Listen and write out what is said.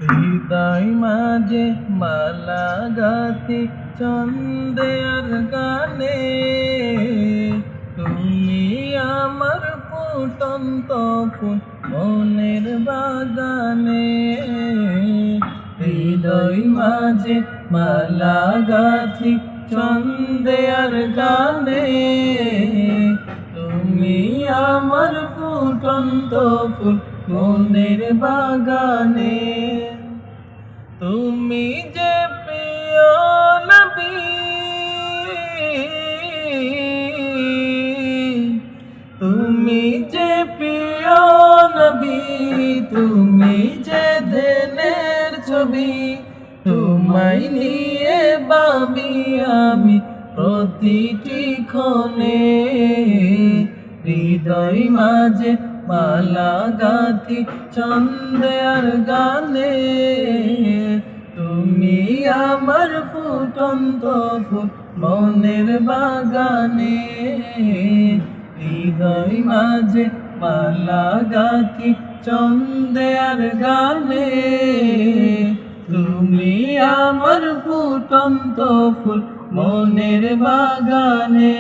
হৃদয় মাঝে মালা গাথি ছন্দে আর গানে, তুমি আমার ফুটন্ত ফুল মনের বাগানে। হৃদয় মাঝে মালা গাথি ছন্দে আর গানে, তুমি আমার ফুটন্ত ফুল মনের বাগানে। তুমি যে প্রিয় নবী, তুমি যে প্রিয় নবী, তুমি যে ধ্যানের ছবি, তোমায় নিয়ে ভাবি আমি প্রতিটি ক্ষণে। হৃদয় মাঝে মালা গাথি ছন্দে আর গানে, তুমি আমার ফুটন্ত ফুল মনের বাগানে। হৃদয় মাঝে মালা গাথি ছন্দে আর গানে, তুমি আমার ফুটন্ত ফুল মনের বাগানে।